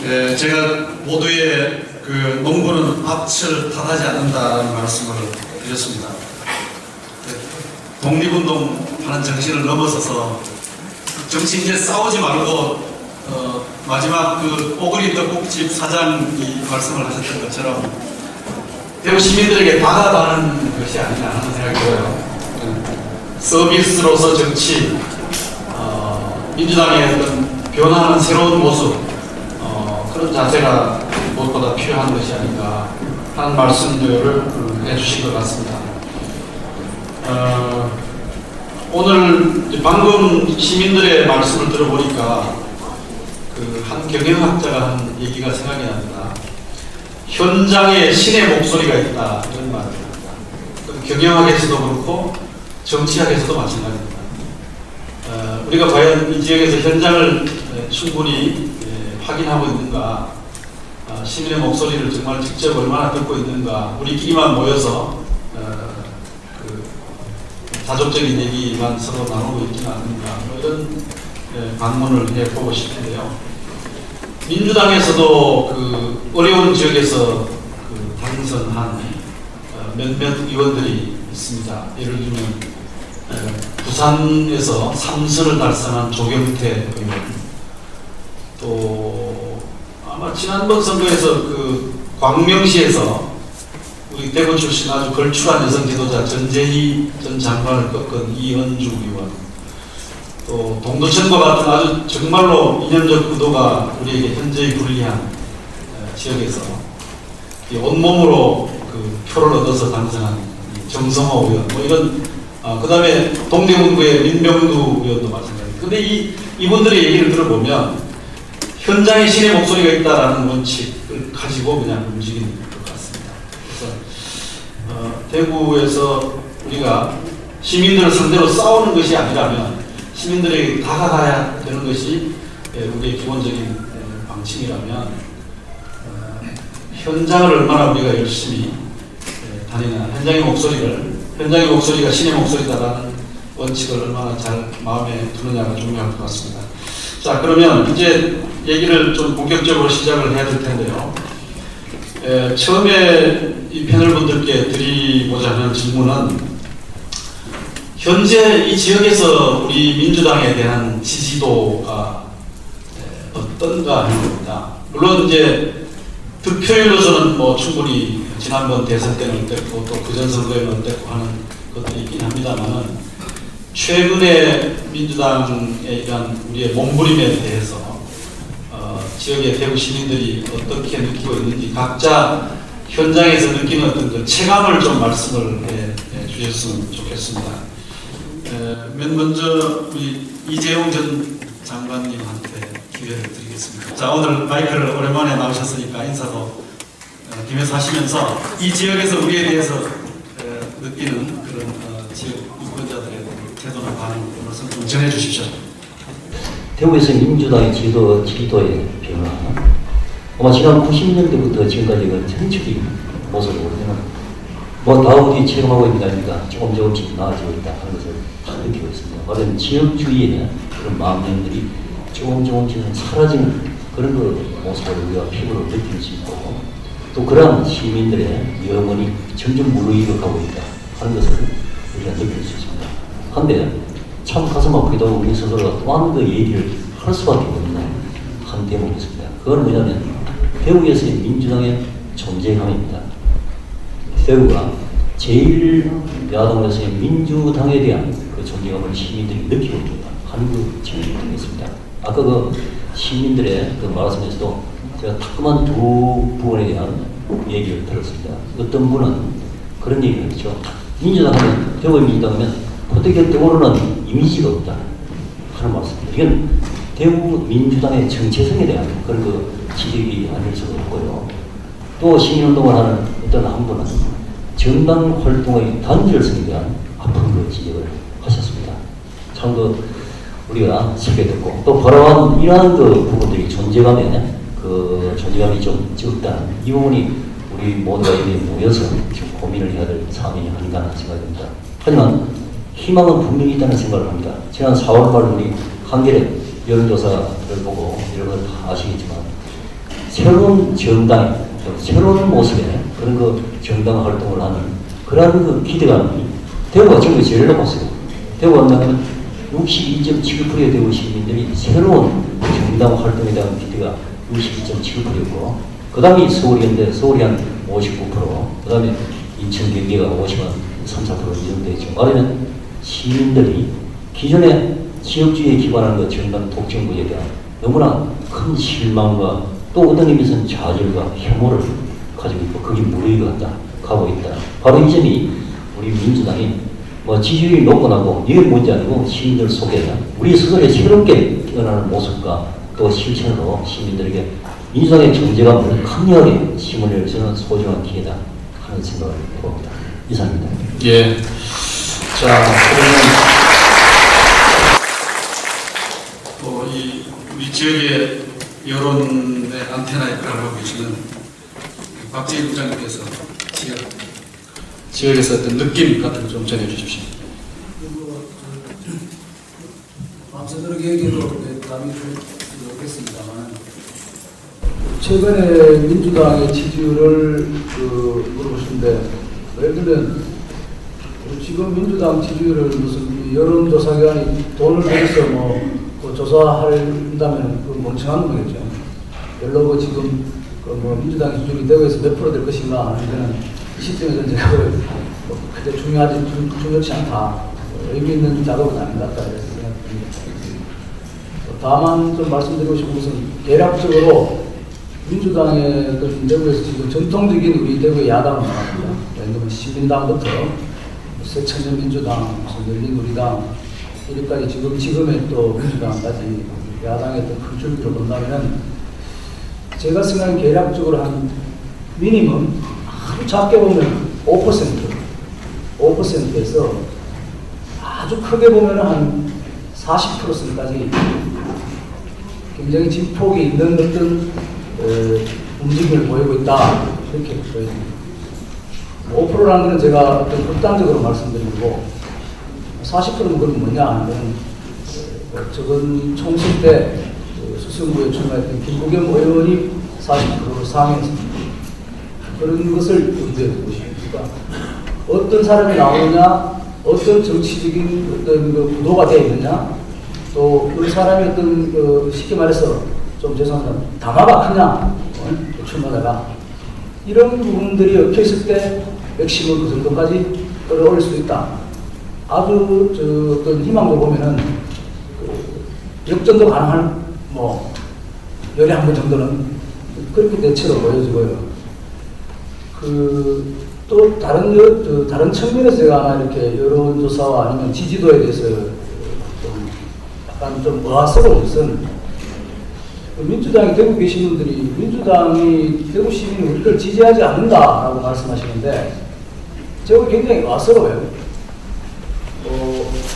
제가 모두의 그 농부는 밭을 탓하지 않는다라는 말씀을 드렸습니다. 독립운동하는 정신을 넘어서서 정치 이제 싸우지 말고 마지막 그 뽀글이 떡국집 사장이 말씀을 하셨던 것처럼 대구 시민들에게 다가가는 것이 아니냐 하는 생각이 들어요. 서비스로서 정치, 민주당의 어떤 변화하는 새로운 모습, 그런 자세가 무엇보다 필요한 것이 아닌가 하는 말씀들을 해주신 것 같습니다. 오늘 방금 시민들의 말씀을 들어보니까 그 한 경영학자가 한 얘기가 생각이 납니다. 현장에 신의 목소리가 있다, 이런 말입니다. 경영학에서도 그렇고 정치학에서도 마찬가지입니다. 우리가 과연 이 지역에서 현장을 충분히 확인하고 있는가, 시민의 목소리를 정말 직접 얼마나 듣고 있는가, 우리끼리만 모여서 자족적인 얘기만 서로 나누고 있지는 않는가, 이런 반문을 해보고 싶은데요. 민주당에서도 그 어려운 지역에서 그 당선한 몇몇 의원들이 있습니다. 예를 들면 부산에서 3선을 달성한 조경태 의원, 또 아마 지난번 선거에서 그 광명시에서 우리 대구 출신 아주 걸출한 여성 지도자 전재희 전 장관을 꺾은 이은주 의원, 또 동두천과 같은 아주 정말로 이념적 구도가 우리에게 현저히 불리한 지역에서 온몸으로 그 표를 얻어서 당선한 정성호 의원, 뭐 이런, 그 다음에 동대문구의 민병두 의원도 마찬가지입니다. 근데 이분들의 얘기를 들어보면 현장에 신의 목소리가 있다라는 원칙을 가지고 그냥 움직이는 것 같습니다. 그래서 대구에서 우리가 시민들을 상대로 싸우는 것이 아니라면 시민들에게 다가가야 되는 것이 우리의 기본적인 방침이라면 현장을 얼마나 우리가 열심히 다니나, 현장의 목소리가 신의 목소리다라는 원칙을 얼마나 잘 마음에 두느냐가 중요할 것 같습니다. 자, 그러면 이제 얘기를 좀 본격적으로 시작을 해야 될 텐데요. 처음에 이 패널분들께 드리고자 하는 질문은 현재 이 지역에서 우리 민주당에 대한 지지도가 어떤가 하는 겁니다. 물론 이제 득표율로서는 뭐 충분히 지난번 대선 때는 어땠고 또 그전 선거에는 어땠고 하는 것들이 있긴 합니다만, 최근에 민주당에 대한 우리의 몸부림에 대해서 지역의 대구 시민들이 어떻게 느끼고 있는지 각자 현장에서 느끼는 어떤 그 체감을 좀 말씀을 해 주셨으면 좋겠습니다. 먼저 우리 이재용 전 장관님한테 기회를 드리겠습니다. 자, 오늘 마이크를 오랜만에 나오셨으니까 인사도 김에서 하시면서 이 지역에서 우리에 대해서 느끼는 그런 지역 유권자들의 태도나 반응, 말씀 좀 전해 주십시오. 대구에서 민주당의 지도의 변화, 아마 지난 90년대부터 지금까지 그 전체적인 모습을 보면 뭐 다 우리 체험하고 있는 게 아닙니까? 조금씩 나아지고 있다 하는 것을 다 느끼고 있습니다. 말하자면 지역주의의 그런 마음들이 조금씩 사라지는 그런 그 모습을 우리가 피부로 느낄 수 있고, 또 그러한 시민들의 영혼이 점점 무르익어가고 있다 하는 것을 우리가 느낄 수 있습니다. 한데 참 가슴 아프기도 하고 우리 스스로가 또한 그 얘기를 할 수밖에 없는 한 대목이 있습니다. 그건 뭐냐면 대구에서의 민주당의 존재감입니다. 대구가 제1야당에서의 민주당에 대한 그 존재감을 시민들이 느끼고 있다 하는 그 점이 있습니다. 아까 그 시민들의 그 말씀에서도 제가 따끔한 두 부분에 대한 얘기를 들었습니다. 어떤 분은 그런 얘기를 했죠. 민주당 하면, 대구의 민주당 하면 포대결 대구로는 이미지가 없다 하는 말씀입니다. 이건 대구 민주당의 정체성에 대한 그런 그 지적이 아닐 수도 없고요. 또 시민운동을 하는 어떤 한 분은 정당 활동의 단절성에 대한 아픈 그 지적을 하셨습니다. 참 우리가 세게 듣고 또 바라한 이러한 그 부분들이 존재감이 좀 적다는 이 부분이 우리 모두가 여기 모여서 지금 고민을 해야 될 사안이 아닌가 하는 생각이 듭니다. 하지만 희망은 분명히 있다는 생각을 합니다. 지난 4월 말 우리 한겨레 여론조사를 보고 여러분 다 아시겠지만 새로운 정당, 새로운 모습의 그런 그 정당 활동을 하는 그러한 그 기대감이 대구가 지금 제일 높았어요. 대구가 한다면 62.7%의 대구 시민들이 새로운 정당 활동에 대한 기대가 62.7%였고, 그 다음이 서울이었는데 서울이 한 59%, 그 다음에 인천, 경기가 50한 3, 4% 이 정도 됐죠. 말하면 시민들이 기존의 지역주의에 기반한 그 정당 독점구에 대한 너무나 큰 실망과 또 어떤 의미에서는 좌절과 혐오를 가지고 있고, 그게 무르익어간다, 가고 있다. 바로 이 점이 우리 민주당이 뭐 지지율이 높고 나고 이게 뭔지 아니고 시민들 속에 우리 스스로의 새롭게 깨어나는 모습과 또 실천으로 시민들에게 민주당의 존재감을 강력하게 심을 저는 소중한 기회다 하는 생각을 해봅니다. 이상입니다. 예. 자, 그러면 우리 지역의 여론의 안테나 역할을 하고 계시는 박재희 부장님께서 지역에서 어떤 느낌 같은 거 좀 전해주십시오. 밤새도록 얘기도 답이 없겠습니다만, 최근에 민주당의 지지율을 물어보시는데, 예를 들면 지금 민주당 지지율을 무슨 여론조사기관이 돈을 내서 뭐 조사한다면 그 멍청한 놈이겠죠. 별로 지금 민주당 지지율이 대구에서 몇 프로 될 것인가 하는 데는 이 시점에서는 제가 그렇게 중요치 않다. 의미 있는 작업은 아닌 것 같다. 이렇게 생각합니다. 다만 좀 말씀드리고 싶은 것은 대략적으로 민주당의 어떤 대구에서 지금 전통적인 우리 대구의 야당은 말합니다. 예를 들면 시민당부터 새천년민주당, 열린우리당, 이렇게까지 지금의 또 민주당까지 야당의 어떤 큰 줄기로 본다면, 제가 생각하는 계략적으로 한 미니멈 아주 작게 보면 5%에서 아주 크게 보면 한 40%까지 굉장히 진폭이 있는 어떤 움직임을 보이고 있다, 이렇게 보여집니다. 5%라는 것은 제가 어떤 극단적으로 말씀드린 거고, 40%는 그럼 뭐냐 하면 저번 총선 때 수성구에 출마했던 김부겸 의원이 40% 상회했습니다. 그런 것을 염두에 두고 싶으니까 어떤 사람이 나오느냐, 어떤 정치적인 어떤 구도가 되어 있느냐, 또 그 사람이 어떤 쉽게 말해서 좀 죄송합니다, 담화가 크냐, 출마자가 이런 부분들이 얽혀 있을 때 맥시멈 그 정도까지 끌어올릴 수 있다. 아주 어떤 희망도 보면은 역전도 가능한 열에 한 번 정도는 그렇게 대체로 보여지고요. 또 다른 측면에서 제가 아마 이렇게 여론조사와 아니면 지지도에 대해서 좀 약간 좀 의아스러운 것은, 민주당이 대구 계신 분들이 민주당이 대구 시민이 우리를 지지하지 않는다라고 말씀하시는데, 제가 굉장히 의아스러워요.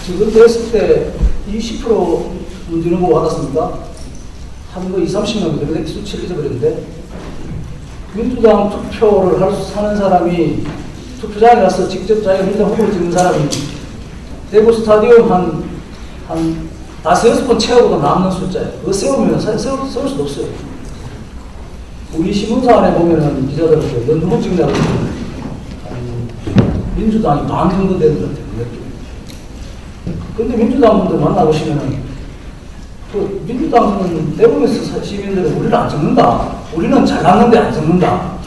지금 됐을 때 20% 문제는 뭐 받았습니까? 한 20-30명 그렇게 수치를 잊어버렸는데, 민주당 투표를 하는 사람이 투표장에 가서 직접 자기가 민주당 후보를 찍는 사람이 대구 스타디움 한 5-6번 채우고도 남는 숫자예요. 그거 세우면 세울 수도 없어요. 우리 신문사 안에 보면은 기자들한테 넌 누구 찍냐고 그러면 민주당이 반 정도 되는 것 같아요. 그런데 민주당 분들 만나보시면은 민주당은 대구에서 시민들은 우리를 안 적는다. 우리는 잘났는데 안 적는다.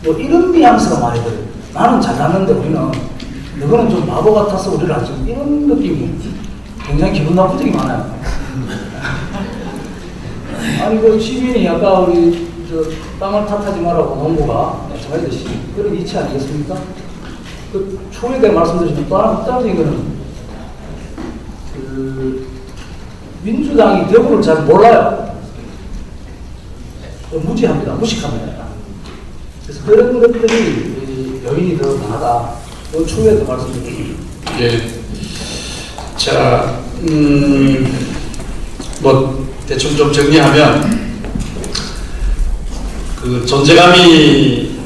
이런 뉘앙스가 많이 들어요. 나는 잘났는데 너희는 좀 바보 같아서 우리를 안 적는다. 이런 느낌이 굉장히 기분 나쁜 적이 많아요. 아니 시민이 아까 우리 땅을 탓하지 말라고 농부가 말씀하셨듯이 그런 이치 아니겠습니까? 초에 대해 말씀드리면 또 하나 극단적인 거는 민주당이 대구를 잘 몰라요. 무지합니다. 무식합니다. 그래서 그런 것들이 요인이 더 강하다. 추후에도 말씀드립니다. 예. 자, 대충 좀 정리하면, 존재감이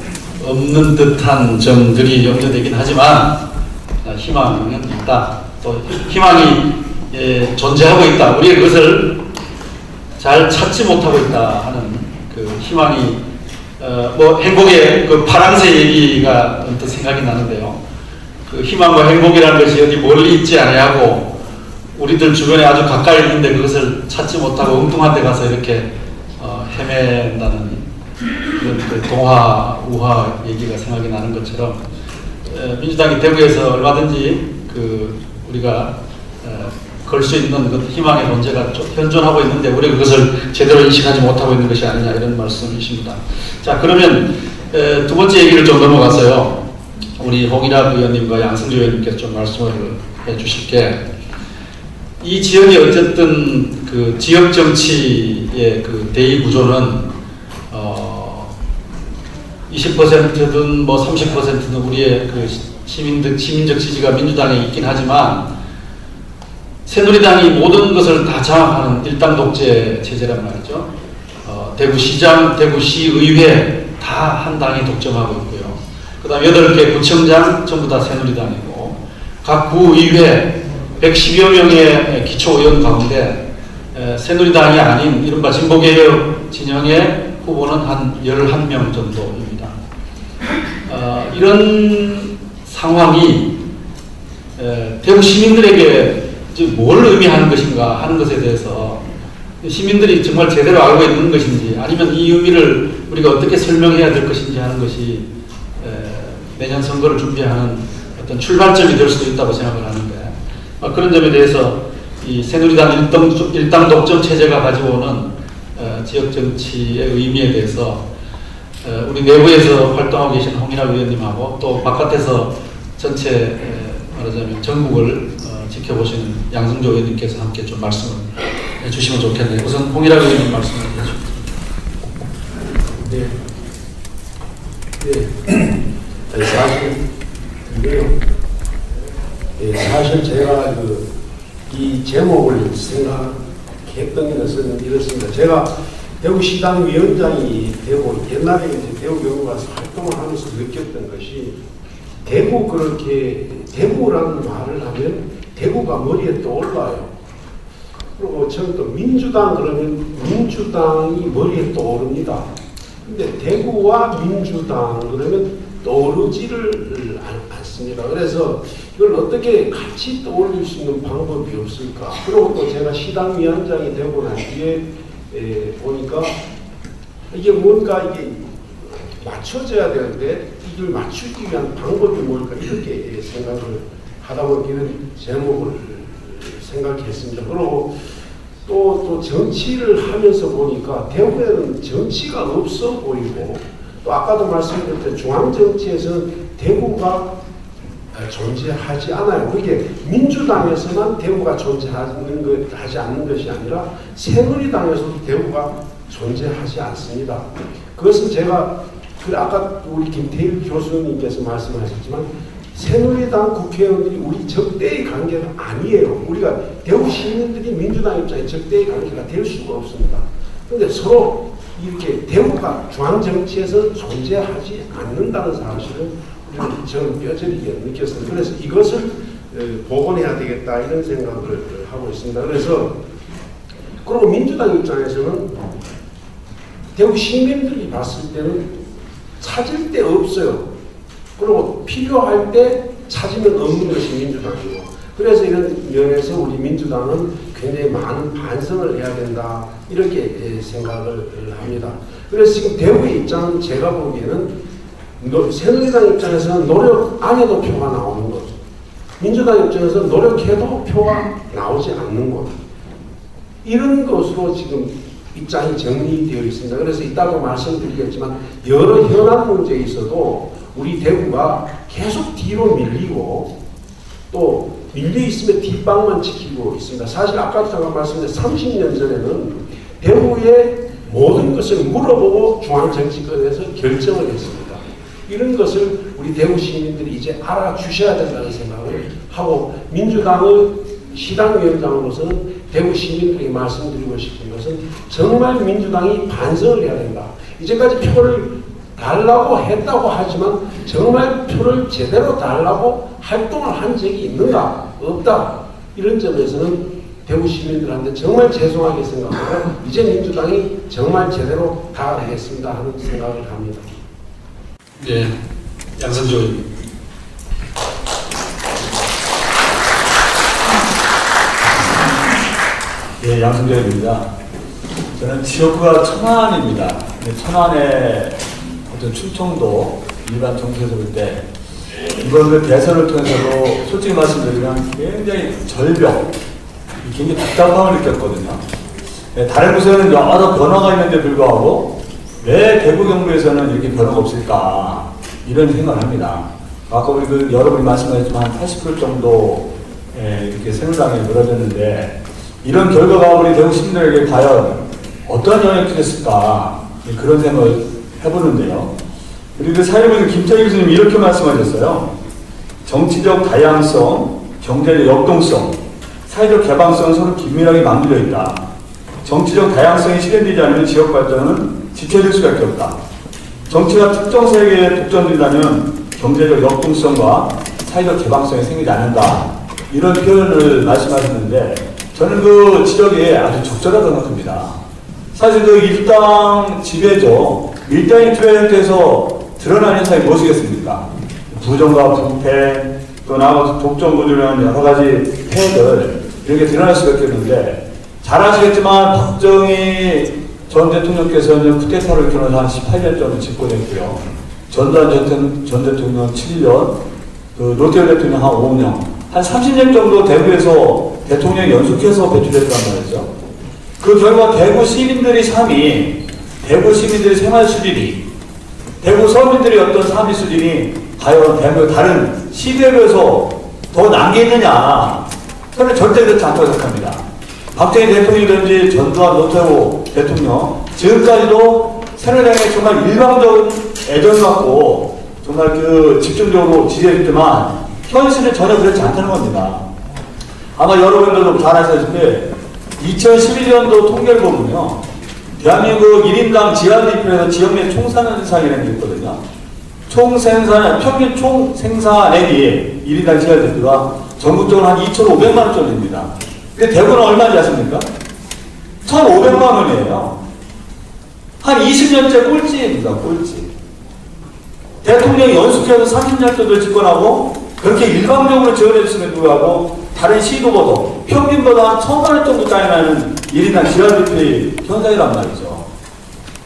없는 듯한 점들이 염려되긴 하지만, 희망은 있다. 또 희망이 존재하고 있다. 우리가 그것을 잘 찾지 못하고 있다 하는 희망이 뭐 행복의 그 파랑새 얘기가 언뜻 생각이 나는데요. 그 희망과 행복이라는 것이 어디 멀리 있지 않냐고 우리들 주변에 아주 가까이 있는데 그것을 찾지 못하고 엉뚱한 데 가서 이렇게 헤맨다는 그런 그 동화, 우화 얘기가 생각이 나는 것처럼 민주당이 대구에서 얼마든지 그 우리가 걸 수 있는 그 희망의 논제가 좀 현존하고 있는데 우리가 그것을 제대로 인식하지 못하고 있는 것이 아니냐 이런 말씀이십니다. 자, 그러면 두 번째 얘기를 좀 넘어가서요. 우리 홍일학 의원님과 양승조 의원님께서 좀 말씀을 해주실게, 이 지역이 어쨌든 그 지역 정치의 그 대의 구조는 20%든 뭐 30%든 우리의 그 시민적 지지가 민주당에 있긴 하지만 새누리당이 모든 것을 다 장악하는 일당 독재 체제란 말이죠. 대구시장, 대구시의회 다 한 당이 독점하고 있고요. 그 다음 8개 구청장 전부 다 새누리당이고 각 구의회 110여 명의 기초의원 가운데 새누리당이 아닌 이른바 진보개혁 진영의 후보는 한 11명 정도입니다. 이런 상황이 대구 시민들에게 뭘 의미하는 것인가 하는 것에 대해서 시민들이 정말 제대로 알고 있는 것인지 아니면 이 의미를 우리가 어떻게 설명해야 될 것인지 하는 것이 내년 선거를 준비하는 어떤 출발점이 될 수도 있다고 생각을 하는데, 그런 점에 대해서 이 새누리당 일당 독점 체제가 가지고 오는 지역 정치의 의미에 대해서 우리 내부에서 활동하고 계신 홍일학 의원님하고 또 바깥에서 전체 말하자면 전국을 지켜보시는 양승조 의원님께서 함께 좀 말씀을 해주시면 좋겠네요. 우선 홍일학 의원님 말씀을 해주십시오. 네. 사실 제가 이 제목을 생각했던 것은 이렇습니다. 제가 대구시당 위원장이 되고 옛날에 이제 대구경에 와서 활동을 하면서 느꼈던 것이 대구라는 말을 하면 대구가 머리에 떠올라요. 그리고 저는 또 민주당 그러면 민주당이 머리에 떠오릅니다. 근데 대구와 민주당 그러면 떠오르지를 않습니다. 그래서 이걸 어떻게 같이 떠올릴 수 있는 방법이 없을까? 그리고 또 제가 시당 위원장이 되고 난 뒤에 보니까 이게 뭔가 이게 맞춰져야 되는데 이걸 맞추기 위한 방법이 뭘까 이렇게 생각을 하다 보니 이런 제목을 생각했습니다. 그리고 또 정치를 하면서 보니까 대구에는 정치가 없어 보이고 또 아까도 말씀드렸던 중앙정치에서는 대구가 존재하지 않아요. 그게 민주당에서만 대구가 존재하지 않는 것이 아니라 새누리당에서도 대구가 존재하지 않습니다. 그것은 제가 아까 우리 김태일 교수님께서 말씀하셨지만 새누리당 국회의원들이 우리 적대의 관계가 아니에요. 우리가 대구 시민들이 민주당 입장에 적대의 관계가 될 수가 없습니다. 그런데 서로 이렇게 대구가 중앙정치에서 존재하지 않는다는 사실을 저는 뼈저리게 느꼈습니다. 그래서 이것을 복원해야 되겠다 이런 생각을 하고 있습니다. 그래서 그리고 민주당 입장에서는 대구 시민들이 봤을 때는 찾을 데 없어요. 그리고 필요할 때 찾으면 없는 것이 민주당이고, 그래서 이런 면에서 우리 민주당은 굉장히 많은 반성을 해야 된다 이렇게 생각을 합니다. 그래서 지금 대구의 입장은 제가 보기에는 새누리당 입장에서는 노력 안 해도 표가 나오는 것, 민주당 입장에서는 노력해도 표가 나오지 않는 것, 이런 것으로 지금 입장이 정리되어 있습니다. 그래서 이따가 말씀드리겠지만 여러 현안 문제에 있어도 우리 대구가 계속 뒤로 밀리고 또 밀려 있으면 뒷방만 지키고 있습니다. 사실 아까도 잠깐 말씀드린 30년 전에는 대구의 모든 것을 물어보고 중앙정치권에서 결정을 했습니다. 이런 것을 우리 대구 시민들이 이제 알아주셔야 된다는 생각을 하고, 민주당의 시당위원장으로서는 대구 시민들에게 말씀드리고 싶은 것은 정말 민주당이 반성을 해야 된다. 이제까지 표를 달라고 했다고 하지만 정말 표를 제대로 달라고 활동을 한 적이 있는가? 없다. 이런 점에서는 대구 시민들한테 정말 죄송하게 생각하고 이제 민주당이 정말 제대로 가야겠습니다 하는 생각을 합니다. 네, 양선조 의원님. 예, 양승재입니다. 저는 지역구가 천안입니다. 천안의 어떤 충청도 일반 정치에서 볼 때 이번 그 대선을 통해서도 솔직히 말씀드리면 굉장히 절벽, 굉장히 답답함을 느꼈거든요. 다른 곳에는 여러 변화가 있는데 불구하고 왜 대구 경북에서는 이렇게 변화가 없을까 이런 생각을 합니다. 아까 우리 여러분이 말씀하셨지만 80% 정도 이렇게 새누리당에 늘어졌는데 이런 결과가 우리 대구 시민들에게 과연 어떤 영향을 주겠을까 그런 생각을 해보는데요. 그리고 사회부는 김태희 교수님이 이렇게 말씀하셨어요. 정치적 다양성, 경제적 역동성, 사회적 개방성은 서로 긴밀하게 맞물려 있다. 정치적 다양성이 실현되지 않으면 지역 발전은 지체될 수밖에 없다. 정치가 특정 세계에 독점된다면 경제적 역동성과 사회적 개방성이 생기지 않는다. 이런 표현을 말씀하셨는데 저는 그 지적이 아주 적절하다고 생각합니다. 사실 그 일당 지배죠. 일당이 투여 형태에서 드러난 현상이 무엇이겠습니까? 부정과 부패, 또 나아가서 독점구조라는 여러 가지 폐해들 이렇게 드러날 수밖에 없는데 잘 아시겠지만 박정희 전 대통령께서는 쿠데타를 일으켜서 한 18년 정도 집권했고요. 전두환 전 대통령 7년, 그 노태우 대통령 한 5년, 한 30년 정도 대구에서 대통령이 연속해서 배출했단 말이죠. 그 결과 대구 시민들의 삶이, 대구 시민들의 생활 수준이, 대구 서민들의 어떤 삶의 수준이 과연 대구 다른 시대에 비해서 더 남겨있느냐? 저는 절대 그렇지 않다고 생각합니다. 박정희 대통령이든지 전두환 노태우 대통령 지금까지도 새누리당에 정말 일방적인 애정을 갖고 정말 그 집중적으로 지지했지만 현실은 전혀 그렇지 않다는 겁니다. 아마 여러분들도 잘 아시다시피 2011년도 통계를 보면요. 대한민국 1인당 지하대표에서 지역 내 총생산이라는 게 있거든요. 평균 총생산액이 1인당 지하대표가 전국적으로 한 2,500만 원 정도 됩니다. 근데 대구는 얼마인지 아십니까? 1,500만 원이에요. 한 20년째 꼴찌입니다. 꼴찌. 대통령이 연속해서 30년 정도 집권하고 그렇게 일방적으로 지원해줬음에도 불구하고 다른 시도보다 평균보다 한 1,000만 원 정도 차이 나는 1인당 지하대표의 현상이란 말이죠.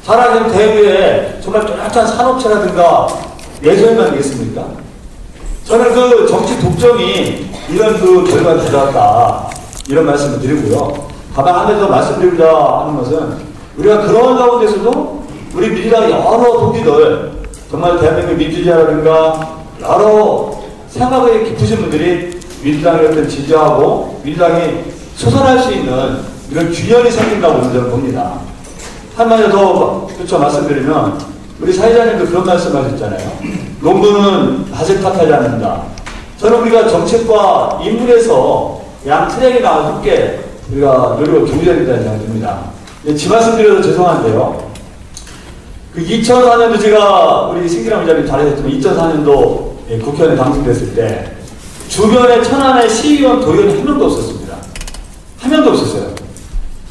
잘 아시는 대구에 정말 뚜렷한 산업체라든가 예술만 되겠습니까? 저는 그 정치 독점이 이런 그 결과를 가져왔다. 이런 말씀을 드리고요. 다만 하면서 말씀드리고자 하는 것은 우리가 그런 가운데서도 우리 민주당의 여러 동지들 정말 대한민국 민주주의라든가 여러 생각이 깊으신 분들이 민주당을 어떤 지지하고 민주당이 솟아날 수 있는 이런 균열이 생긴다고 저는 봅니다. 한마디 더 그쵸 말씀드리면 우리 사회자님도 그런 말씀하셨잖아요. 논문은 밭을 탓하지 않는다. 저는 우리가 정책과 인물에서 양 트랙이나 함께 우리가 노력을 기울여야 된다는 생각이 듭니다. 지 말씀드려도 죄송한데요. 그 2004년도 제가 우리 신기람 기자님 잘하셨지만 2004년도 국회의원에 당선됐을 때 주변에 천안에 시의원, 도의원이 한 명도 없었습니다. 한 명도 없었어요.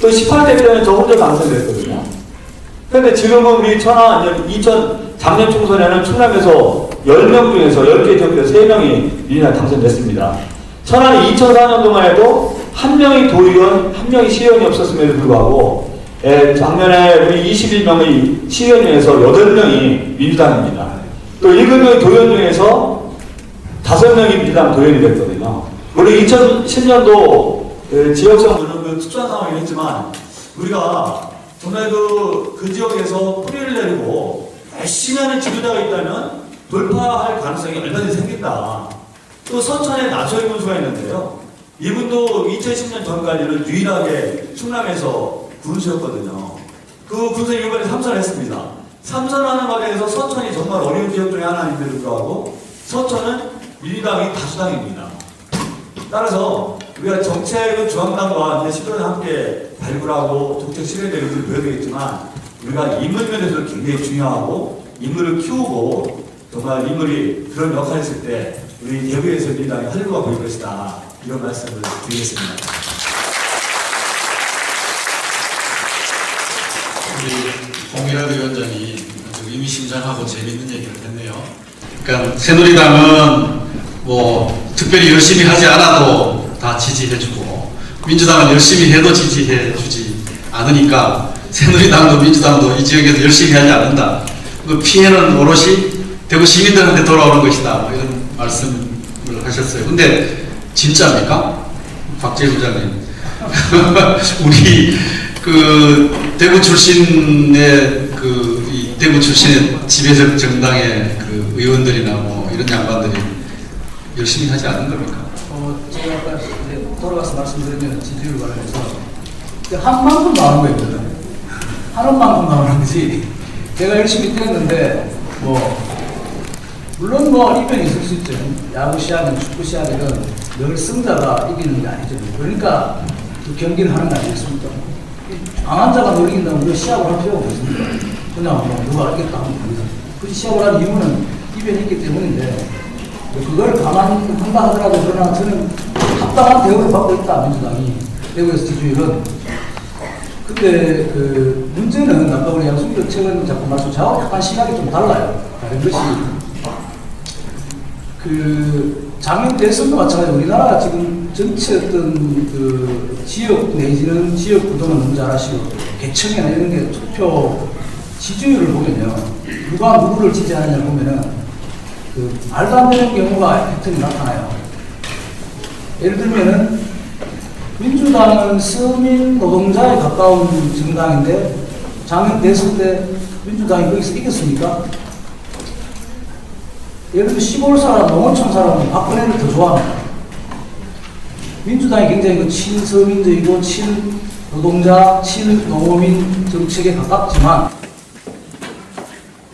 또 18대 때는 저 혼자 당선됐거든요. 그런데 지금은 우리 천안 작년 총선에는 충남에서 10명 중에서 10개 지역에서 3명이 민주당에 당선됐습니다. 천안에 2004년도만 해도 한 명이 도의원, 한 명이 시의원이 없었음에도 불구하고 작년에 우리 21명의 시의원 중에서 8명이 민주당입니다. 또 7명의 도의원 중에서 5명이 민주당 도의원이 됐거든요. 우리 2010년도 지역선거는 그 특수한 상황이긴 했지만 우리가 정말 그 지역에서 뿌리를 내리고 열심히 하는 지도자가 있다면 돌파할 가능성이 얼마든지 생긴다. 또 서천에 나소희 군수가 있는데요. 이분도 2010년 전까지는 유일하게 충남에서 군수였거든요. 그 군수는 이번에 삼선을 했습니다. 삼선하는 과정에서 서천이 정말 어려운 지역 중에 하나인데도 불구하고 서천은 민주당이 다수당입니다. 따라서 우리가 정책은 중앙당과 시도를 함께 발굴하고 정책 실현의 의지를 보여드리겠지만 우리가 인물 면에서도 굉장히 중요하고 인물을 키우고 정말 인물이 그런 역할을 했을 때 우리 대구에서 민주당의 활로가 보일 것이다. 이런 말씀을 드리겠습니다. 홍기라 위원장이 아주 의미심장하고 재밌는 얘기를 했네요. 그러니까 새누리당은 뭐 특별히 열심히 하지 않아도 다 지지해주고 민주당은 열심히 해도 지지해주지 않으니까 새누리당도 민주당도 이 지역에서 열심히 하지 않는다. 그 피해는 오롯이 대구 시민들한테 돌아오는 것이다. 뭐 이런 말씀을 하셨어요. 근데 진짜입니까? 박재일 부장님. 우리 그 대구 출신의 이 대구 출신의 지배적 정당의 그 의원들이나 뭐 이런 양반들이 열심히 하지 않는 겁니까? 제가 아까 이제 돌아가서 말씀드리면 지지율 관련해서 한 만큼 나오는 거예요. 하는 만큼 나오는 거지. 제가 열심히 뛰었는데 물론 이변이 있을 수 있죠. 야구 시합은 축구 시합이든 늘 승자가 이기는 게 아니죠. 그러니까 그 경기를 하는 거 아니겠습니까? 강한 자가 늘 이긴다면 그 시합을 할 필요가 없습니다. 그냥 누가 알겠다 하면 됩니다. 그 시합을 한 이유는 이변이 있기 때문인데 그걸 감안한다 하더라도 그러나 저는 합당한 대우를 받고 있다. 민주당이 대구에서 지지율은. 근데 그 문제는 아까 우리 양승규 최고위원 자꾸 말씀 저하고 약간 시각이 좀 달라요. 다른 것이 그 작년 대선도 마찬가지로 우리나라 지금 전체 어떤 그 지역 내지는 지역 구도는 너무 잘 아시고 개청이나 이런 게 투표 지지율을 보면요. 누가 누구를 지지하느냐를 보면은 그 말도 안 되는 경우가 패턴이 나타나요. 예를 들면은 민주당은 서민 노동자에 가까운 정당인데 작년 대선 때 민주당이 거기서 이겼습니까? 예를 들어 시골 사람, 농어촌 사람은 박근혜를 더 좋아합니다. 민주당이 굉장히 그 친서민적이고 친노동자, 친농어민 정책에 가깝지만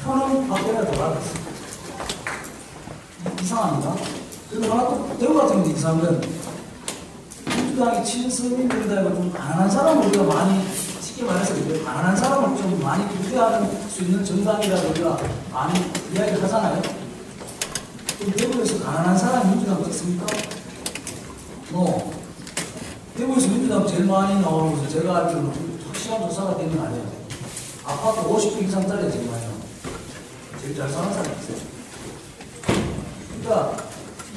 표는 박근혜가 더 많았습니다. 이상합니다. 그리고 하나 또 대구 같은 경우 이상한 건 민주당이 친서민들이다가 좀 가난한 사람을 우리가 많이 쉽게 말해서 가난한 사람을 좀 많이 구제할 수 있는 정당이라고 우리가 많이 이야기를 하잖아요. 그럼 대구에서 가난한 사람이 민주당 찍습니까? 대구에서 민주당 제일 많이 나오는 곳은 제가 알기로는 확실한 조사가 되는 거 아니에요. 아파트 50평 이상짜리 제일 많이 나와요. 제일 잘 사는 사람이 있어요. 그러니까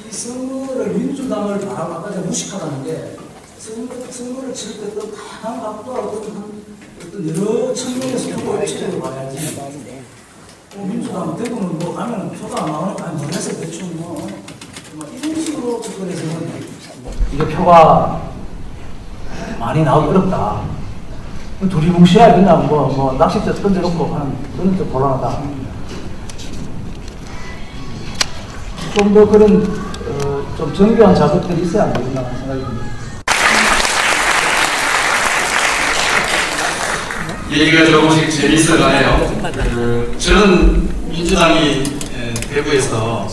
이 선거를 민주당을 바라고 아까 제가 무식하다는 게 선거를 칠 때 어떤 다양한 각도와 어떤 여러 측면에서 표를 치려고 봐야지. 민주당 대구는 가면 표가 안 나오니까 모르겠어요. 대충 이런 식으로 접근해서는 이게 표가 많이 나오기 어렵다. 둘이 뭉쳐야 그냥 낚싯대 던져놓고 하는 그런 좀 곤란하다. 좀 더 그런 좀 정교한 작업들이 있어야 안 되겠나 하는 생각이 듭니다. 얘기가 조금씩 재미있어가네요. 저는 민주당이 대구에서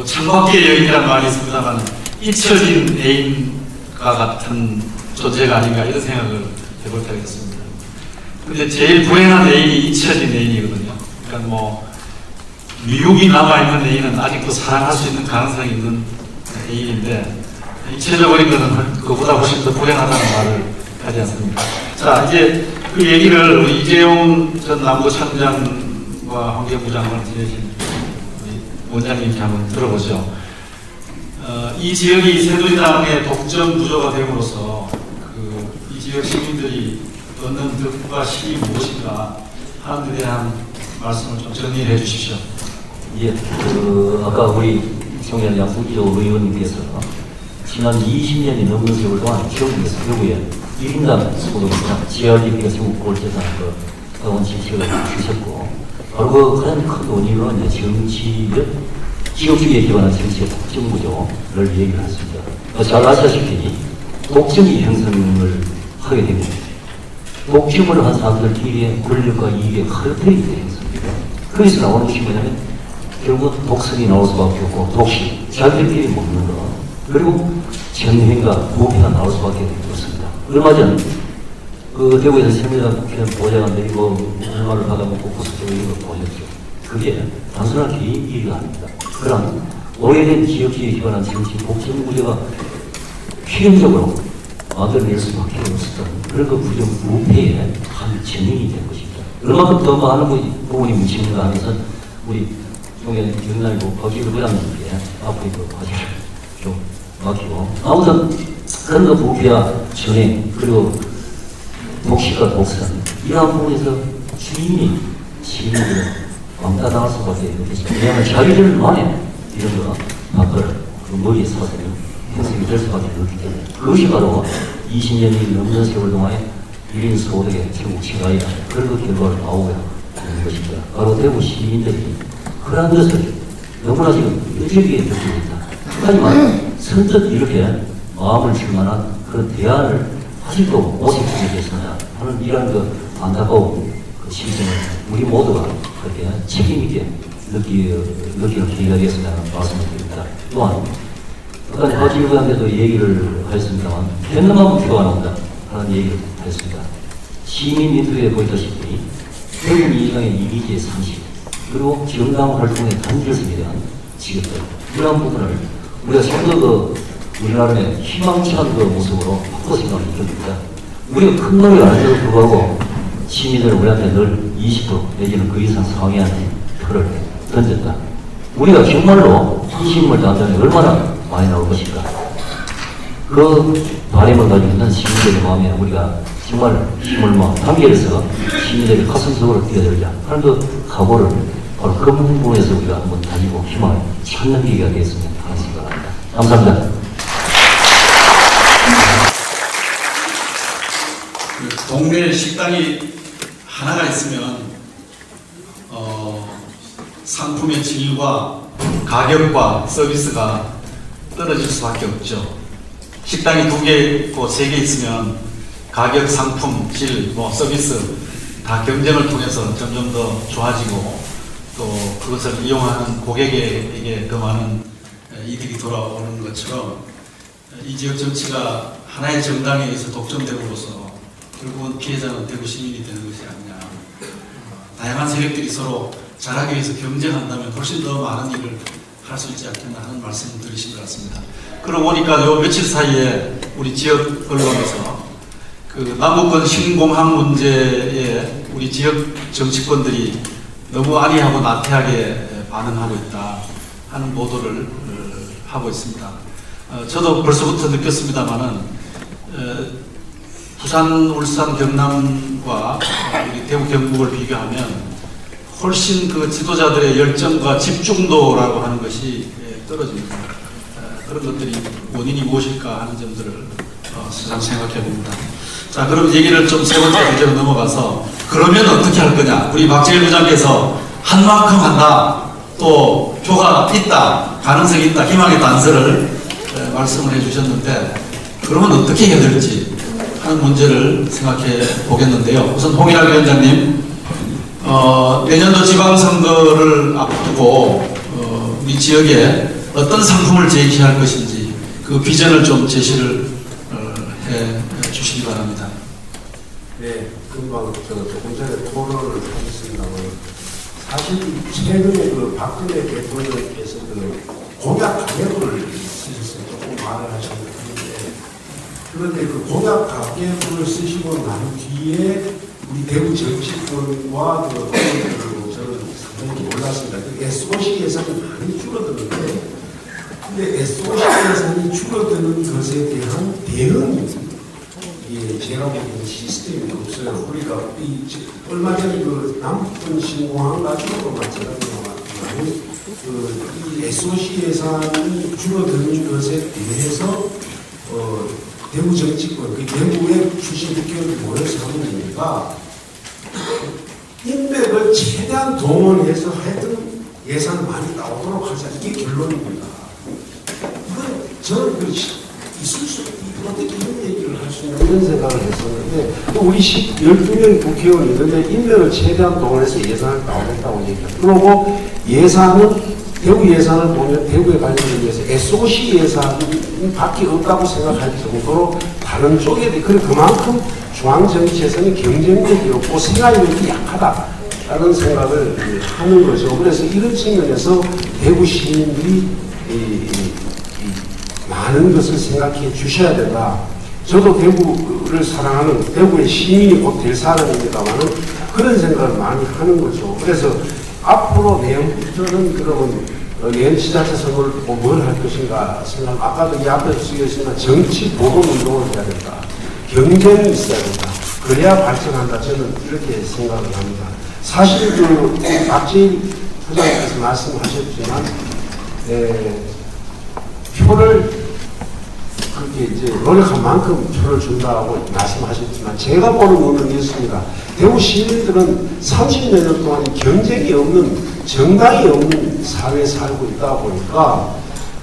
창밖의 여인이라는 말이 있습니다만 잊혀진 애인과 같은 존재가 아닌가 이런 생각을 해볼 때가 있습니다. 근데 제일 불행한 애인이 잊혀진 애인이거든요. 그러니까 미국이 남아있는 애인은 아직도 사랑할 수 있는 가능성이 있는 애인인데 잊혀져버린 것은 그보다 훨씬 더 불행하다는 말을 하지 않습니까? 자, 이제 그 얘기를 우리 이재용 전 남부청장과 황교안 장관을 지내신 원장님께 한번 들어보죠. 이 지역이 새누리당의 독점 구조가 됨으로써 이 지역 시민들이 얻는 득과 실이 무엇인가 하는 데 대한 말씀을 좀 정리를 해 주십시오. 예, 아까 우리 청년 양승기조 의원님께서 지난 20년이 넘는 세월 동안 지역에서 결국에 1인당 소득이나 GRDP가 세국 골재산을 강원 지식을 주셨고, 바로 그 가장 큰 원인은 지역주의에 기반한 정치의 독점 구조를 얘기를 했습니다. 잘 아시다시피 독점이 형성을 하게 됩니다. 독점을 한 사람들끼리의 권력과 이익의 카르텔이 형성됩니다. 거기서 나오는 것이 뭐냐면 결국 독성이 나올 수밖에 없고 독식, 자기들끼리 먹는 거, 그리고 전횡과 부패가 나올 수밖에 없습니다. 얼마 전 대구에서 새누리당 국회의원 보좌관들이 얼마를 받아먹고 고속적인 걸 보셨죠. 그게 단순한 개인 이익이 아닙니다. 그런 오래된 지역주의에 기반한 정치 독점 구조가 필연적으로 만들어낼 수밖에 없었던 그런 그 부패의 한 전형이 된 것입니다. 얼마큼 더 많은 부분이 묻히는가 하면서 우리 종현 경날고 거기를 부장님께 앞으로 그 과제를 좀 맡기고 아무튼 그런 그 부패와 전행 그리고 독식과 독선 이러한 부분에서 시민들은 왕따 당할 수밖에 없겠습니다. 왜냐하면 자기들 만에 이런 거 바꿔를 그 머리에 사서 형성이 될 수밖에 없기 때문에 그것이 바로 20년이 넘는 세월 동안에 1인 소득의 전국 최하위다. 그런 그 결과를 나오게 되는 것입니다. 바로 대구 시민들이 그러한 것을 너무나 지금 일찍이 느끼고 있다. 하지만 선뜻 이렇게 마음을 줄 만한 그런 대안을 아직도 모색하겠습니다 하는 이런 그 안타까운 그 심정을 우리 모두가 그렇게 책임있게 느끼는 계기가 되었습니다는 말씀을 드립니다. 또한 아까 허지부장께도 얘기를 하셨습니다만 현명한 필요가 나온다 하는 얘기를 했습니다. 시민 인터뷰에 보이다시피 대구 민주당의 이미지의 상실 그리고 정당 활동의 단결성에 대한 지적들 이러한 부분을 우리가 좀더 그 우리나라의 희망찬 그 모습으로 바꿔 생각을 해줍니다. 우리가 큰 노력을 안 해도 불구하고 시민들은 우리한테 늘 20% 내지는 그 이상 상회하는 표를 던졌다. 우리가 정말로 희심을 다한다면 얼마나 많이 나올 것인가. 그 바람을 가지고 있는 시민들의 마음에 우리가 정말 힘을 모아 단결해서 시민들의 가슴 속으로 뛰어들자 하는 그 각오를 바로 그런 부분에서 우리가 한번 다니고 희망을 찾는 계기가 되었으면 하는 생각합니다. 감사합니다. 동네 식당이 하나가 있으면 상품의 질과 가격과 서비스가 떨어질 수밖에 없죠. 식당이 2개 있고 3개 있으면 가격, 상품, 질, 서비스 다 경쟁을 통해서 점점 더 좋아지고 또 그것을 이용하는 고객에게 더 많은 이득이 돌아오는 것처럼 이 지역 정치가 하나의 정당에 의해서 독점됨으로써 결국은 피해자는 대구 시민이 되는 것이 아니냐. 다양한 세력들이 서로 잘하기 위해서 경쟁한다면 훨씬 더 많은 일을 할 수 있지 않겠나 하는 말씀을 드리신 것 같습니다. 그러고 보니까 요 며칠 사이에 우리 지역 언론에서 그 남북권 신공항 문제에 우리 지역 정치권들이 너무 안이하고 나태하게 반응하고 있다 하는 보도를 하고 있습니다. 저도 벌써부터 느꼈습니다만은 부산, 울산, 경남과 우리 대구, 경북을 비교하면 훨씬 그 지도자들의 열정과 집중도라고 하는 것이 떨어집니다. 그런 것들이 원인이 무엇일까 하는 점들을 생각해 봅니다. 자, 그럼 얘기를 좀 세 번째 문제로 넘어가서 그러면 어떻게 할 거냐. 우리 박재일 부장께서 한 만큼 한다. 또 표가 있다. 가능성이 있다. 희망의 단서를 말씀을 해주셨는데 그러면 어떻게 해야 될지 하는 문제를 생각해 보겠는데요. 우선 홍일학 위원장님, 내년도 지방선거를 앞두고 우리 지역에 어떤 상품을 제시할 것인지 그 비전을 좀 제시를 해 주시기 바랍니다. 네, 금방 조금 전에 토론을 하셨습니다만 사실 최근에 그 박근혜 대통령께서 그 공약 가계부를 쓰셨어요. 조금 말을 하셨는데 그런데 그 공약 가계부를 쓰시고 난 뒤에 우리 대구 정치권과 그 언론들로 저는 상당히 놀랐습니다. 그 SOC 예산이 많이 줄어드는데 근데 SOC 예산이 줄어드는 것에 대한 대응이 제가 보기에는 시스템이 없어요. 그러니까 얼마 전에 그 남북권 신공항 가지고 마찬가지로 이 SOC 예산이 줄어드는 것에 대해서 대구 정치권, 그 대구의 출신 국회의원이 모여서 하는 겁니다. 인맥을 최대한 동원해서 하여튼 예산 많이 나오도록 하자. 이게 결론입니다. 이건 저는 있을 수 어떻게 이런 얘기를 할 수 있는 이런 생각을 했었는데 우리 12명 국회의원이 있는데 인맥을 최대한 동원해서 예산을 나오겠다고 얘기합니다. 그리고 예산은 대구 예산을 보면 대구에 관련해서 SOC 예산이 밖에 없다고 생각할 정도로 다른 쪽에 그만큼 중앙정치에서는 경쟁력이 없고 생활력이 약하다라는 생각을 하는 거죠. 그래서 이런 측면에서 대구 시민들이 많은 것을 생각해 주셔야 된다. 저도 대구를 사랑하는 대구의 시민이 곧 될 사람입니다만은 그런 생각을 많이 하는 거죠. 그래서 앞으로 내년부터는 그러면 내년 지자체 선거를 보고 뭘 할 것인가 생각. 아까도 이 앞에서 쓰였지만 정치 보건 운동을 해야 된다. 경쟁이 있어야 된다. 그래야 발전한다. 저는 이렇게 생각을 합니다. 사실 그 박지일 부장님께서 말씀하셨지만 표를 그렇게 이제 노력한 만큼 표를 준다고 말씀하셨지만 제가 보는 눈은 있습니다. 대구 시민들은 30년 동안 경쟁이 없는 정당이 없는 사회에 살고 있다 보니까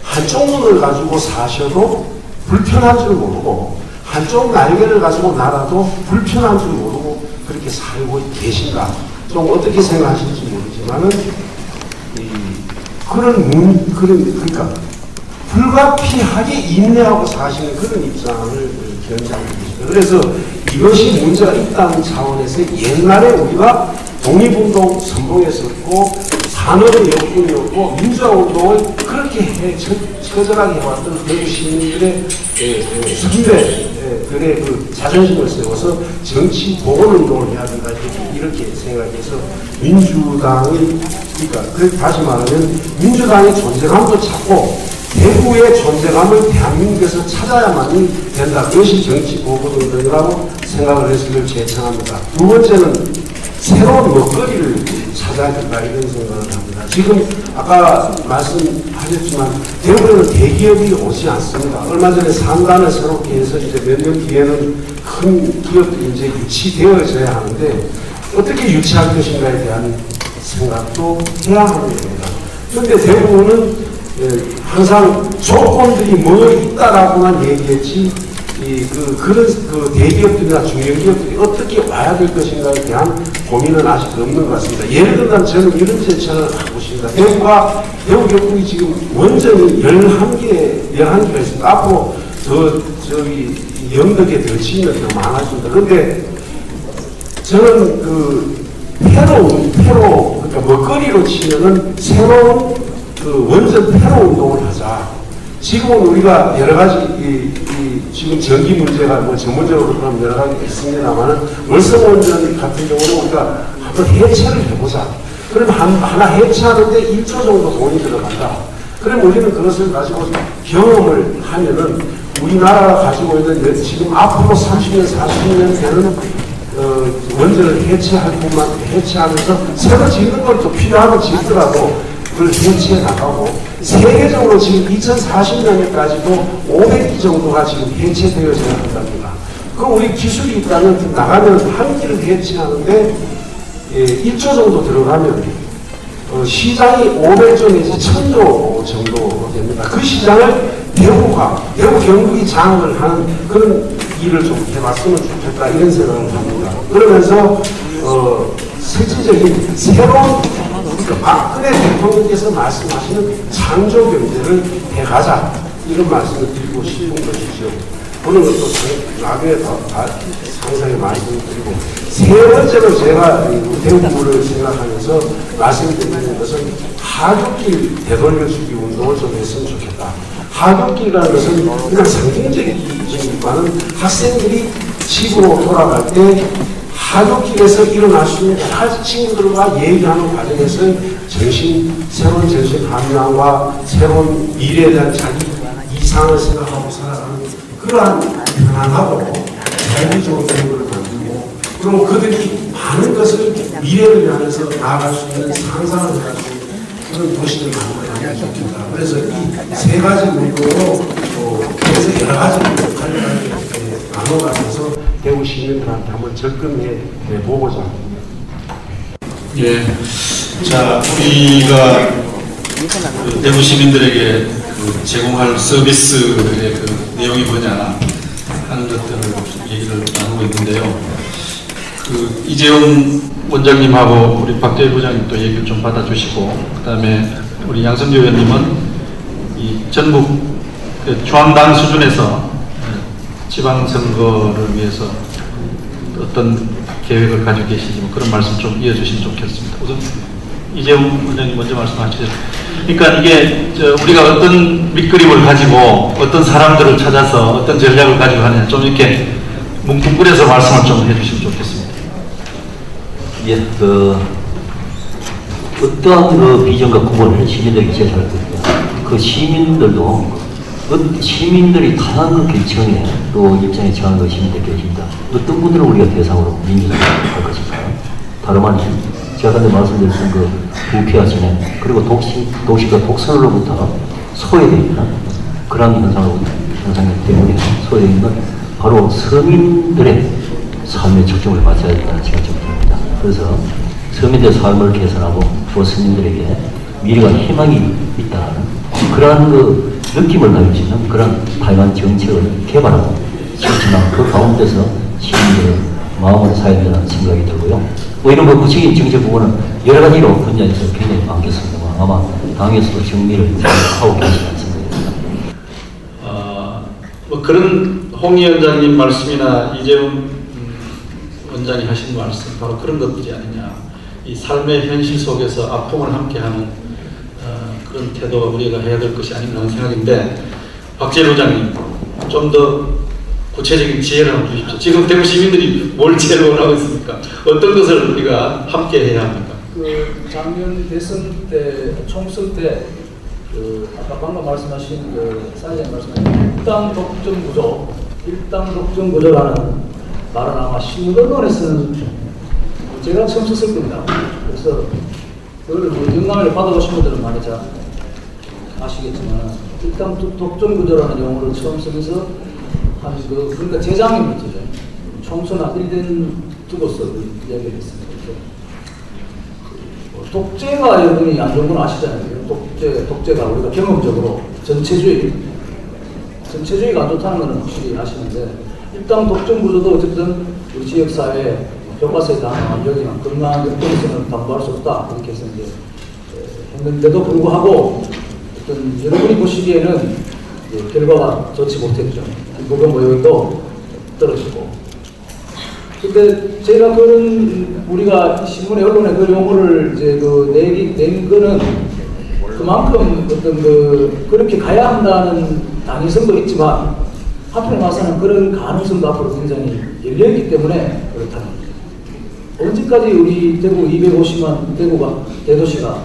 한쪽 눈을 가지고 사셔도 불편한 줄 모르고 한쪽 날개를 가지고 날아도 불편한 줄 모르고 그렇게 살고 계신가. 좀 어떻게 생각하실지 모르지만은 그러니까 불가피하게 인내하고 사시는 그런 입장을 견지하고 계십니다. 그래서 이것이 문제가 있다는 차원에서 옛날에 우리가 독립운동 선봉했었고 산업의 역군이었고 민주화운동을 그렇게 처절하게 해왔던 대구 시민들의 선배들의 그 자존심을 세워서 정치 보건운동을 해야 된다 이렇게 생각해서 민주당이 그러니까 다시 말하면 민주당의 존재감도 찾고 대구의 존재감을 대한민국에서 찾아야만이 된다. 그것이 정치 보건운동이라고 생각을 해서 이걸 제청합니다. 두 번째는 새로운 먹거리를 찾아야 된다 이런 생각을 합니다. 지금 아까 말씀하셨지만 대구에는 대기업이 오지 않습니다. 얼마 전에 상단을 새롭게 해서 이제 몇 년 뒤에는 큰 기업들이 이제 유치되어져야 하는데 어떻게 유치할 것인가에 대한 생각도 해야 하는 겁니다. 그런데 대구는 항상 조건들이 뭐 있다라고만 얘기했지, 그런 대기업들이나 중견기업들이 어떻게 와야 될 것인가에 대한 고민은 아직 없는 것 같습니다. 예를 들면 저는 이런 제청을 하고 있습니다. 대구 경북이 지금 원전이 11개가 있습니다. 앞으로 영덕에 더 지으면 더 많아집니다. 그런데 저는 그러니까 먹거리로 치면은 새로운 원전 폐로 운동을 하자. 지금은 우리가 여러 가지 지금 전기 문제가 뭐 전문적으로 그럼 여러 가지 있습니다만은 월성원전 같은 경우는 우리가 한번 해체를 해보자. 그럼 하나 해체하는데 1조 정도 돈이 들어간다. 그럼 우리는 그것을 가지고 경험을 하면은 우리나라가 가지고 있는 지금 앞으로 30년, 40년 되는 원전을 해체하면서 새로 짓는 것도 필요하면 짓더라도 그걸 해체해 나가고 세계적으로 지금 2040년까지도 500기 정도가 지금 해체되어져야 한답니다. 그럼 우리 기술이 있다면 나가면 한 기를 해체하는데 1조 정도 들어가면 시장이 500조 내지 1000조 정도 됩니다. 그 시장을 대구 경북이 장악을 하는 그런 일을 좀 해봤으면 좋겠다 이런 생각을 합니다. 그러면서 실질적인 새로운 박근혜 대통령께서 말씀하시는 창조 경제를 해가자 이런 말씀을 드리고 싶은 것이죠. 그런 것도 나중에 다 상세하게 말씀드리고 세 번째로 제가 대구를 생각하면서 말씀드리는 것은 하굣길 되돌려주기 운동을 좀 했으면 좋겠다. 하굣길이라는 것은 그냥 상징적이지만은 학생들이 집으로 돌아갈 때 하굣길에서 일어날 수 있는 여러 가지 친구들과 얘기하는 과정에서 새로운 정신 함량과 새로운 미래에 대한 자기 이상을 생각하고 살아가는 그러한 편안하고 삶이 좋은 대구를 만들고 그리고 그들이 많은 것을 미래를 향해서 나아갈 수 있는 상상을 할 수 있는 그런 도시를 만들어야 좋겠다. 그래서 이 세 가지 문제로 그래서 여러 가지 관련하게 나눠가면서 대구 시민들한테 한번 접근해 보고자. 예. 자, 우리가 대구 시민들에게 제공할 서비스의 그 내용이 뭐냐 하는 것들을 얘기를 나누고 있는데요. 이재용 원장님하고 우리 박재일 부장님도 얘기를 좀 받아주시고, 그 다음에 우리 양성규 의원님은 이 전국 중앙당 수준에서 지방선거를 위해서 어떤 계획을 가지고 계신지 그런 말씀 좀 이어주시면 좋겠습니다. 우선 이재용 원장님 먼저 말씀하시죠. 그러니까 이게 우리가 어떤 밑그림을 가지고 어떤 사람들을 찾아서 어떤 전략을 가지고 하느냐 좀 이렇게 뭉뚱그려서 말씀을 좀 해주시면 좋겠습니다. 예, 어떠한 그 비전과 구분을 시민들이 제시할 거고요. 그 시민들도 시민들이 다양한 그 결정에 또 입장에 처한 그 시민들이 계십니다. 어떤 분들은 우리가 대상으로 민주주의를 할 것인가. 다름 아닌 제가 전에 말씀드렸던 그 부패와 진행 그리고 도시가 독선으로부터 소외되는 그런 현상이기 때문에 소외되는 건 바로 서민들의 삶의 적정을 맞춰야 된다는 생각입니다. 그래서 서민들의 삶을 개선하고 또 서민들에게 미래가 희망이 있다는 그러한 그 느낌을 나눌 수 있는 그런 다양한 정책을 개발하고 실천하고 그 가운데서 시민들의 마음을 사야 된다는 생각이 들고요. 뭐 이런 뭐 구체적인 정책 부분은 여러 가지로 분야에서 굉장히 많겠습니다만 아마 당에서도 정리를 하고 계시지 않습니다. 뭐 그런 홍 위원장님 말씀이나 이재용 원장이 하신 말씀 바로 그런 것들이 아니냐. 이 삶의 현실 속에서 아픔을 함께하는 그런 태도가 우리가 해야 될 것이 아닌가 하는 생각인데 박재일 부장님 좀 더 구체적인 지혜를 한번 주십시오. 지금 대구 시민들이 뭘 제일 원하고 있습니까? 어떤 것을 우리가 함께 해야 합니까? 그 작년 대선 때 총선 때 아까 방금 말씀하신 사회자님 말씀하신 일당 독점 구조라는 말은 아마 신문 언론에서는 제가 처음 썼을 겁니다. 그래서 그걸 뭐 영감을 받아보신 분들은 많이 잘 아시겠지만 일당 독점 구조라는 용어를 처음 쓰면서 그러니까 재장의 문제죠. 총선과 1년 두고서 이야기를 했습니다. 독재가 여러분이 안 좋은 건 아시잖아요. 독재가 우리가 경험적으로 전체주의가 안 좋다는 건 확실히 아시는데 일당 독점 구조도 어쨌든 우리 지역사회에 교과서에 대한 여기는 건강한 역동성을 담보할 수 없다. 이렇게 해서 이제 했는데도 불구하고 어떤 여러분이 보시기에는 결과가 좋지 못했죠. 부분 모욕도 떨어지고. 근데 제가 우리가 신문에 언론에 그 용어를 이제 낸 거는 그만큼 어떤 그렇게 가야 한다는 당위성도 있지만 하필 와서는 그런 가능성도 앞으로 굉장히 열려있기 때문에 그렇다는 거죠. 언제까지 우리 대구 250만 대도시가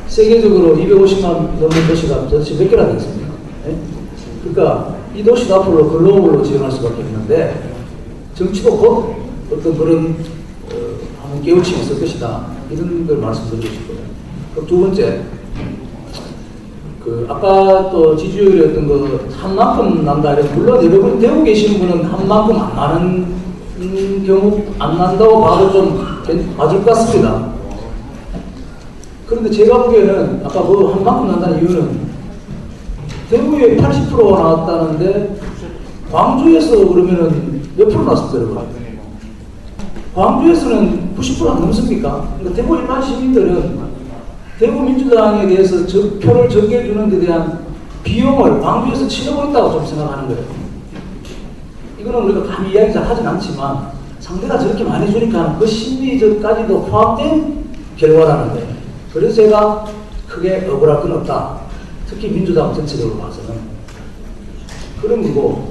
세계적으로 250만 넘는 도시가 도대체 몇 개나 되겠습니까? 네? 그러니까 이 도시도 앞으로 글로벌로 지원할 수밖에 없는데 정치도 곧 어떤 그런 한번 깨우침이 있을 것이다. 이런 걸 말씀드리고 싶고요. 그럼 두 번째, 아까 또 지지율이 어떤 한 만큼 난다. 물론 여러분 대구 계시는 분은 한 만큼 안 나는 경우 안 난다고 봐도 좀 맞을 것 같습니다. 그런데 제가 보기에는 아까 한 만큼 난다는 이유는 대구에 80%가 나왔다는데 광주에서 그러면은 몇 프로 나왔어요? 광주에서는 90%가 넘습니까? 그러니까 대구 일반 시민들은 대구 민주당에 대해서 표를 전개해주는 데 대한 비용을 광주에서 치르고 있다고 좀 생각하는 거예요. 이거는 우리가 감히 이야기 잘 하진 않지만 상대가 저렇게 많이 주니까 그 심리적까지도 포함된 결과라는 거예요. 그래서 제가 크게 억울할 건 없다. 특히 민주당 전체적으로 봐서는 그런 거고,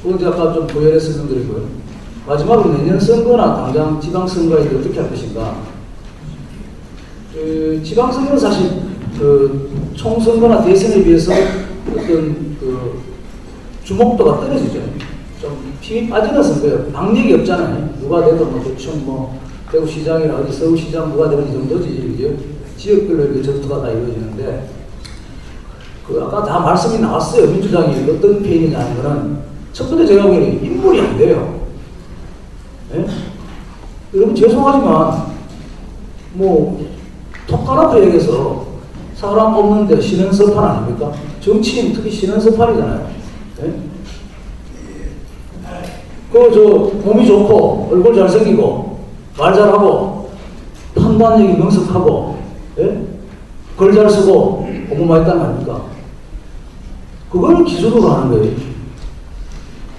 그건 이제 아까 좀 부연해서 설명드리고요. 마지막으로 내년 선거나 당장 지방선거에 어떻게 할 것인가. 지방선거는 사실 총선거나 대선에 비해서 어떤 주목도가 떨어지죠. 좀 힘이 빠지는 선거예요. 박력이 없잖아요. 누가 돼도 대충 대구시장이나 어디 서울시장 누가 되는 이 정도지. 지역별로 이렇게 전투가 다 이루어지는데, 아까 다 말씀이 나왔어요. 민주당이 어떤 편이냐 하는 거는 첫 번째 제가 보기에는 인물이 안 돼요. 네? 여러분 죄송하지만 톡 까놓고 얘기해서 사람 뽑는데 신흥서판 아닙니까? 정치인 특히 신흥서판이잖아요. 네? 몸이 좋고 얼굴 잘생기고 말 잘하고 판단력이 명석하고 글 잘 쓰고 공부만 했다는 거 아닙니까? 그걸 기준으로 하는 거예요.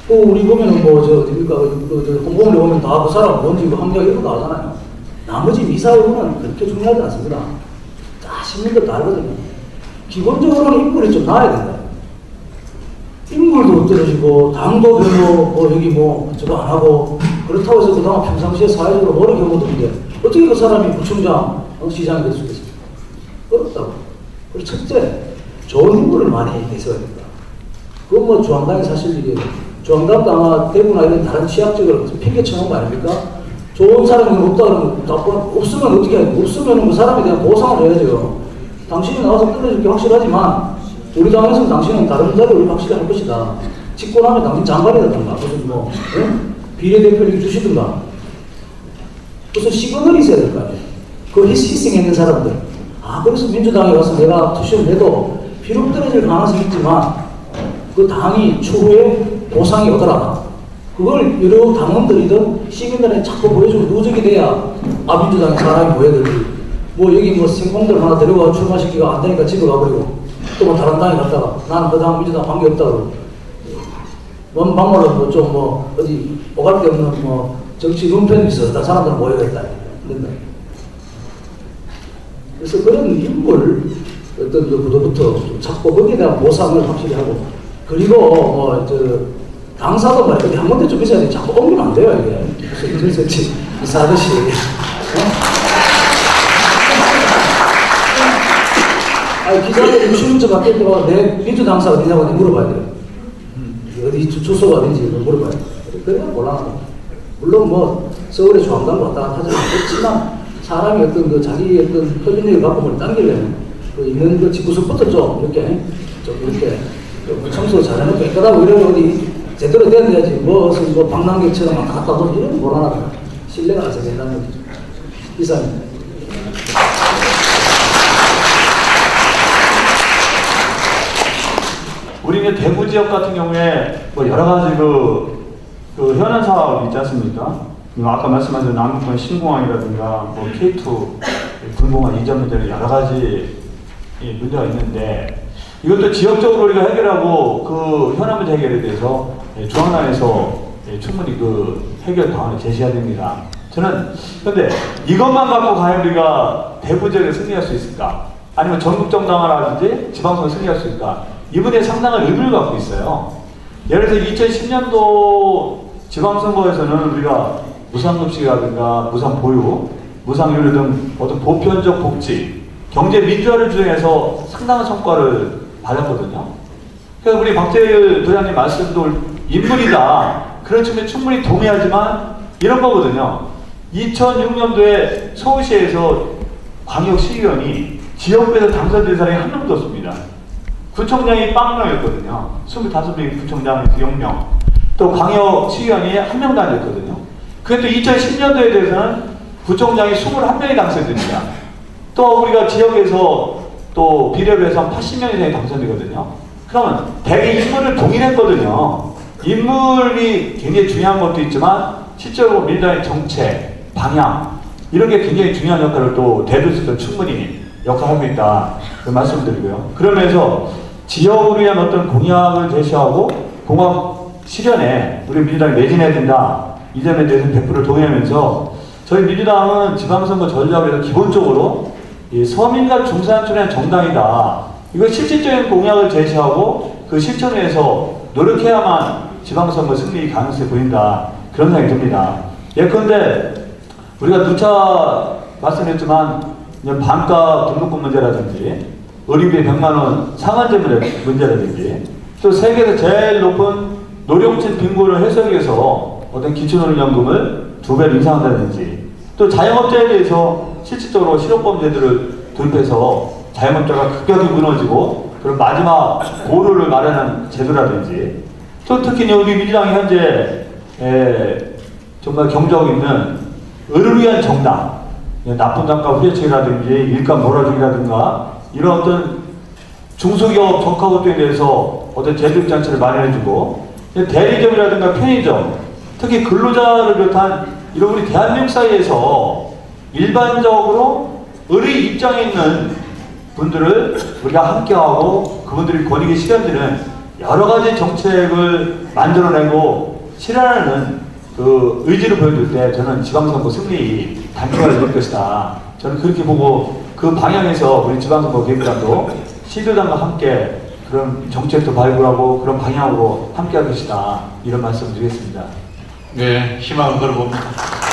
또 우리 보면은 공무원을 보면 다 그 사람 뭔지 학력 이런 거 나오잖아요. 나머지 미사여는 그렇게 중요하지 않습니다. 다 시민들 다 알거든요. 기본적으로는 인물이 좀 나아야 된다. 인물도 떨어지고 당도 별로 뭐 여기 뭐 저거 안 하고 그렇다고 해서 그동안 평상시에 사회적으로 머리 경우도인데 어떻게 그 사람이 구청장, 시장이 될 수 있겠습니까? 어렵다고. 그리고 첫째, 좋은 인물을 많이 내세워야 된다. 그건 뭐 중앙당의 사실이에요. 중앙당도 아마 대구나 이런 다른 취약적으로 핑계 쳐놓은 거 아닙니까? 좋은 사람이 없다 그러면 없으면 어떻게 해야 돼? 없으면 그 사람에 대한 보상을 해야죠. 당신이 나와서 끊어줄 게 확실하지만 우리 당에서는 당신은 다른 자리를 확실히 할 것이다. 찍고 나면 당신 장관이라든가 무슨 뭐 비례대표를 주시든가 무슨 시그널이 있어야 될 거 아니에요. 그 희생했는 사람들. 아 그래서 민주당에 가서 내가 투표를 해도 비록 떨어질 가능성이 있지만 그 당이 추후에 보상이 오더라. 그걸 여러 당원들이든 시민들이 자꾸 보여주고 누적이 돼야 아 민주당에 사람이 모여들지. 뭐 여기 뭐 생공들 하나 데려가 출마시키가 안 되니까 집에 가버리고 또 뭐 다른 당에 갔다가 나는 그 당 민주당 관계없다 그러고 막말로 뭐 좀 뭐 어디 오갈 데 없는 뭐 정치 은편이 있어서 사람들은 모여야겠다. 그래서 그런 인물 어떤 구도부터 찾고 거기에 대한 보상을 확실히 하고 그리고 뭐 저 당사도 말이야 한 군데 좀 있어야 돼. 자꾸 옮기면 안 돼요 이게. 그래서 이사하듯이. 기자들 유시문자 바뀔 때가 내 민주당사가 어디냐고 물어봐야 돼요. 어디 주소가 어딘지 물어봐야 돼요. 그래야 곤란하다. 물론 뭐 서울에 중앙당 왔다 갔다 하지만 그렇지만 사람이 어떤 그 자기 어떤 표준력을 갖고 뭘 당기려면 그 있는 그 집구석부터 좀 이렇게 청소 잘해놓고 깨끗하고 이러면 어디 제대로 돼야지 뭐 방랑객처럼 왔다 갔다 하면 이러면 곤란하다. 신뢰가 안 생긴다는 거죠. 이상입니다. 우리는 대구 지역 같은 경우에 뭐 여러 가지 그 현안 사업이 있지 않습니까? 아까 말씀하신 남북한 신공항이라든가 뭐 K2 군공항 이전 문제는 여러 가지 문제가 있는데 이것도 지역적으로 우리가 해결하고 그 현안 문제 해결에 대해서 중앙당에서 충분히 그 해결 방안을 제시해야 됩니다. 저는 근데 이것만 갖고 과연 우리가 대구 지역에 승리할 수 있을까? 아니면 전국 정당화라든지 지방선거 승리할 수 있을까? 이 문제에 상당한 의미를 갖고 있어요. 예를 들어 2010년도 지방선거에서는 우리가 무상급식이라든가 무상보육, 무상유료 등 어떤 보편적 복지, 경제 민주화를 주장해서 상당한 성과를 받았거든요. 그래서 우리 박재일 도장님 말씀도 인물이다. 그런 측면에 충분히 동의하지만 이런 거거든요. 2006년도에 서울시에서 광역시의원이 지역구에서 당선된 사람이 한 명도 없습니다. 구청장이 0명이었거든요. 25명이 구청장에서 0명. 또 광역시의원이 한 명도 안 됐거든요. 그런데 2010년도에 대해서는 구청장이 21명이 당선됩니다. 또 우리가 지역에서 또 비례를 해서 80명 이상이 당선되거든요. 그러면 대개 인물을 동일했거든요. 인물이 굉장히 중요한 것도 있지만 실제로 민주당의 정책, 방향 이런 게 굉장히 중요한 역할을 또 대도시도 충분히 역할하고 있다. 그 말씀드리고요. 그러면서 지역을 위한 어떤 공약을 제시하고 공약 실현에 우리 민주당이 매진해야 된다. 이 점에 대해서 100% 동의하면서 저희 민주당은 지방선거 전략에서 기본적으로 이 서민과 중산층의 정당이다. 이거 실질적인 공약을 제시하고 그 실천을 해서 노력해야만 지방선거 승리 가능성이 보인다. 그런 생각이 듭니다. 예컨대 우리가 누차 말씀했지만 반값 등록금 문제라든지 의료비 100만원 상한제 문제라든지 또 세계에서 제일 높은 노령층 빈곤을 해소하기 위해서 어떤 기초노령연금을 2배로 인상한다든지 또 자영업자에 대해서 실질적으로 실업범죄들을 도입해서 자영업자가 급격히 무너지고 그런 마지막 보루를 마련한 제도라든지 또 특히 우리 민주당이 현재 정말 경쟁하고 있는 을을 위한 정당 나쁜 단가 후려치기라든지 일감 몰아주기라든가 이런 어떤 중소기업 적합업종에 대해서 어떤 제도적 장치를 마련해주고 대리점이라든가 편의점 특히 근로자를 비롯한 이런 우리 대한민국 사회에서 일반적으로 을의 입장에 있는 분들을 우리가 함께하고 그분들이 권익이 실현되는 여러 가지 정책을 만들어내고 실현하는 그 의지를 보여줄 때 저는 지방선거 승리 단초가 될 것이다. 저는 그렇게 보고 그 방향에서 우리 지방선거 계획단도 시도당과 함께 그런 정책도 발굴하고 그런 방향으로 함께 할 것이다. 이런 말씀 드리겠습니다. 네, 희망을 걸어봅니다.